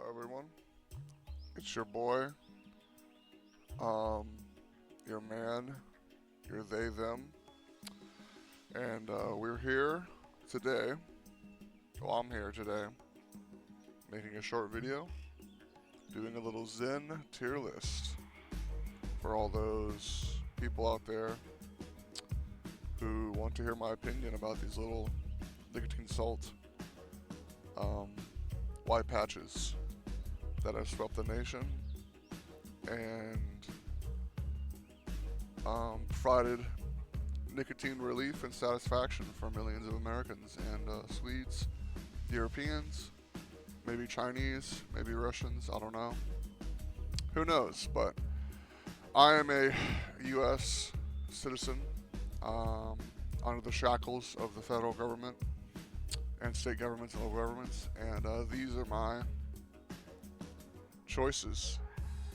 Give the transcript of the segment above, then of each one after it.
everyone. It's your boy, um, your man, your they, them, and we're here today. Well, I'm here today making a short video, doing a little Zen tier list for all those people out there who want to hear my opinion about these little nicotine salt um, white patches that have swept the nation and provided nicotine relief and satisfaction for millions of Americans and Swedes, Europeans, maybe Chinese, maybe Russians, I don't know. Who knows? But I am a U.S. citizen under the shackles of the federal government and state governments and local governments, and these are my choices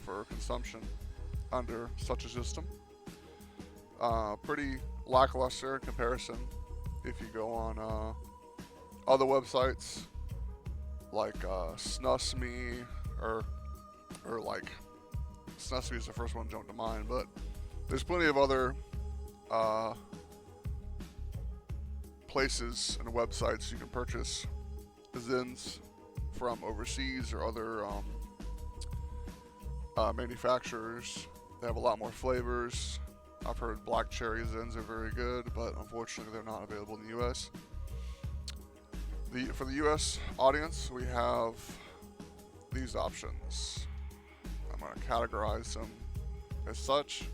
for consumption under such a system. Pretty lackluster in comparison if you go on other websites like SnusMe or like SnusMe is the first one that jumped to mind, but there's plenty of other places and websites you can purchase Zins from overseas or other manufacturers. They have a lot more flavors. I've heard black cherry Zins are very good, but unfortunately they're not available in the U.S. For the U.S. audience, we have these options. I'm going to categorize them as such.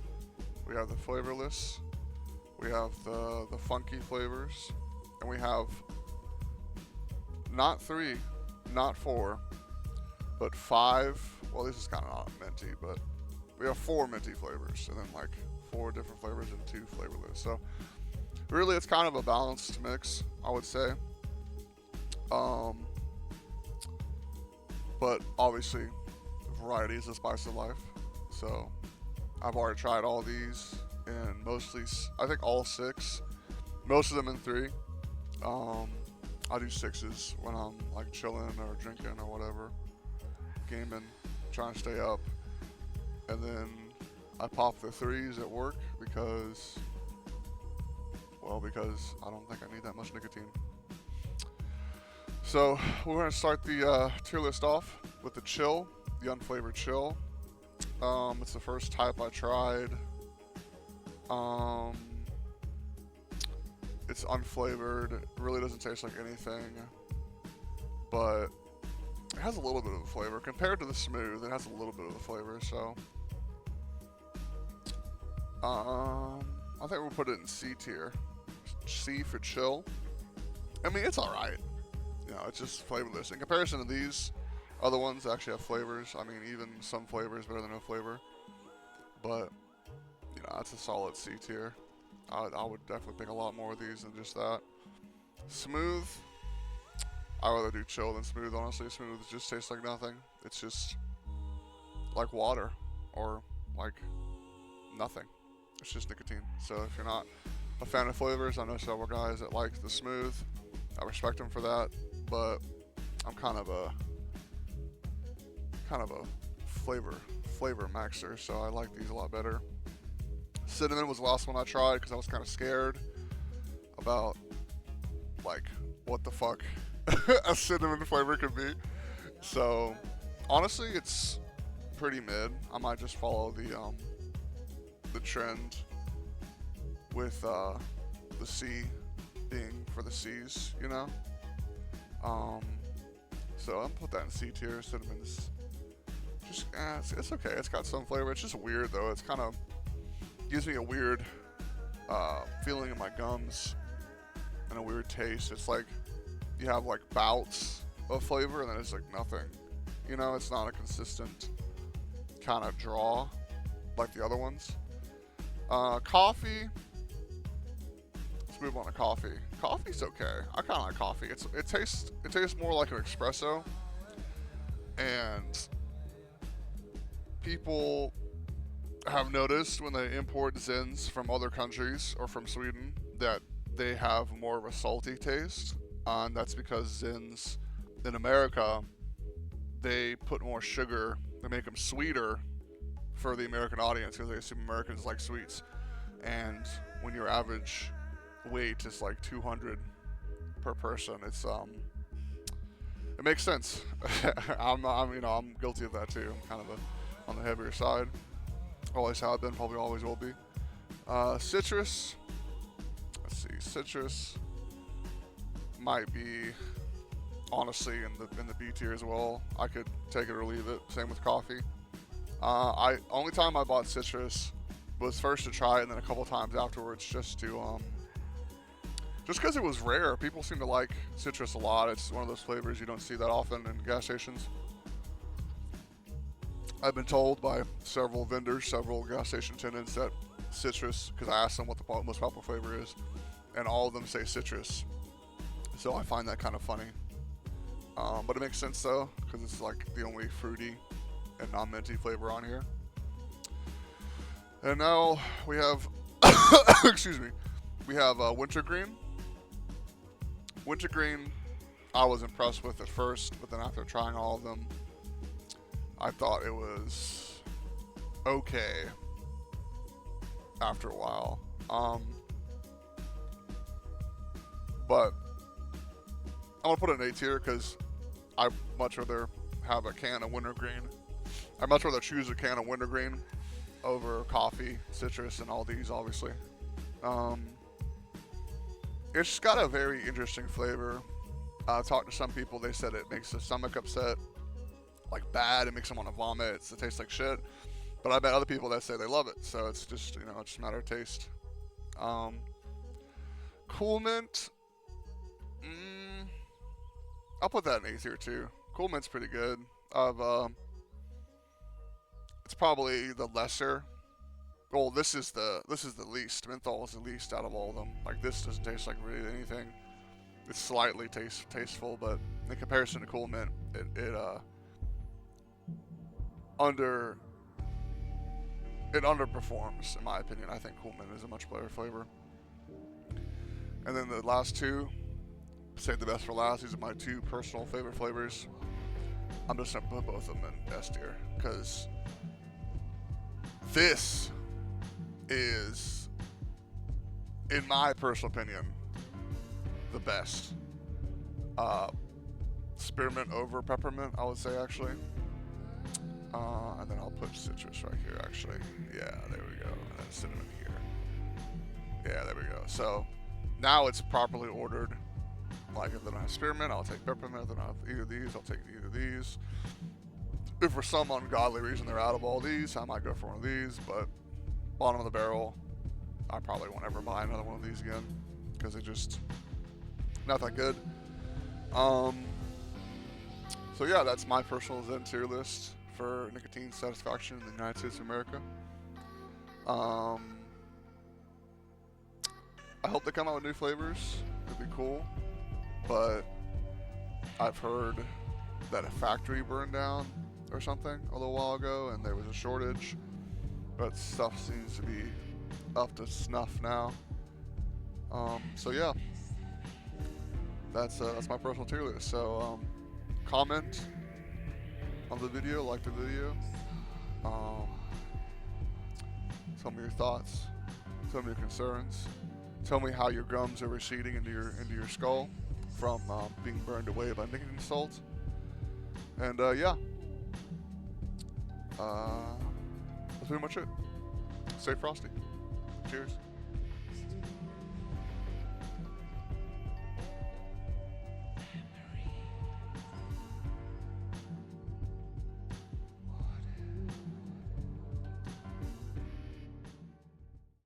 We have the flavorless, we have the funky flavors, and we have not 3, not 4, but 5. Well, this is kind of not minty, but we have 4 minty flavors, and then like 4 different flavors and 2 flavorless. So really, it's kind of a balanced mix, I would say. But obviously, variety is the spice of life. So I've already tried all these, and mostly, I think all 6, most of them in 3. I do 6s when I'm like chilling or drinking or whatever, gaming, trying to stay up, and then I pop the 3s at work because I don't think I need that much nicotine. So we're going to start the tier list off with the chill, the unflavored chill. It's the first type I tried. It's unflavored. It really doesn't taste like anything, but it has a little bit of a flavor compared to the smooth. It has a little bit of a flavor, so I think we'll put it in C tier. C for chill. I mean, it's all right. You know, it's just flavorless in comparison to these other ones that actually have flavors. I mean, even some flavors better than no flavor, but you know, that's a solid C tier. I would definitely pick a lot more of these than just that. Smooth, I'd rather do chill than smooth, honestly. Smooth just tastes like nothing. It's just like water or like nothing. It's just nicotine. So if you're not a fan of flavors, I know several guys that like the smooth. I respect them for that, but I'm kind of a flavor maxer, so I like these a lot better. Cinnamon was the last one I tried because I was kind of scared about like what the fuck a cinnamon flavor could be. So honestly, it's pretty mid. I might just follow the trend with the C being for the C's, you know. So I'll put that in C tier. Cinnamon's just it's okay. It's got some flavor. It's just weird though. It's kind of gives me a weird feeling in my gums and a weird taste. It's like you have like bouts of flavor and then it's like nothing. You know, it's not a consistent kind of draw like the other ones. Coffee. Let's move on to coffee. Coffee's okay. I kind of like coffee. It tastes more like an espresso, and people have noticed when they import Zins from other countries or from Sweden that they have more of a salty taste, and that's because Zins in America they put more sugar, they make them sweeter for the American audience because they assume Americans like sweets. And when your average weight is like 200 per person, it makes sense. I'm guilty of that too. I'm kind of on the heavier side. Always have been, probably always will be. Citrus. Let's see. Citrus might be honestly in the B tier as well. I could take it or leave it. Same with coffee. Only time I bought citrus was first to try it, and then a couple times afterwards just because it was rare. People seem to like citrus a lot. It's one of those flavors you don't see that often in gas stations. I've been told by several vendors, several gas station attendants that citrus, because I asked them what the most popular flavor is, and all of them say citrus. So I find that kind of funny. But it makes sense though, because it's like the only fruity and non-minty flavor on here. And now we have, excuse me, we have wintergreen. Wintergreen, I was impressed with at first, but then after trying all of them, I thought it was okay after a while. But I'm gonna put it in A tier because I'd much rather have a can of wintergreen. I'd much rather choose a can of wintergreen over coffee, citrus, and all these, obviously. It's just got a very interesting flavor. I talked to some people, they said it makes the stomach upset, like bad, it makes them want to vomit, it tastes like shit. But I bet other people that say they love it, so it's just, it's just a matter of taste. Cool Mint, I'll put that in A tier too. Cool Mint's pretty good. It's probably the lesser. Well, this is the least. Menthol is the least out of all of them. Like, this doesn't taste like really anything. It's slightly tasteful, but in comparison to Cool Mint, it underperforms in my opinion. I think Cool Mint is a much better flavor. And then the last two, save the best for last. These are my two personal favorite flavors. I'm just gonna put both of them in S tier because this is, in my personal opinion, the best. Spearmint over peppermint, I would say, actually. And then I'll put citrus right here, actually. Yeah, there we go. And then cinnamon here. Yeah, there we go. So now it's properly ordered. Like, if they don't have spearmint, I'll take peppermint. If they don't have either of these, I'll take either of these. If for some ungodly reason they're out of all these, I might go for one of these, but bottom of the barrel, I probably won't ever buy another one of these again because they're just not that good. So yeah, that's my personal Zen tier list for nicotine satisfaction in the United States of America. I hope they come out with new flavors. It'd be cool. But I've heard that a factory burned down or something a little while ago, and there was a shortage. But stuff seems to be up to snuff now. So yeah, that's my personal tier list. So comment on the video, like the video. Tell me your thoughts. Tell me your concerns. Tell me how your gums are receding into your skull from being burned away by nicotine salt. And yeah, that's pretty much it. Stay frosty. Cheers.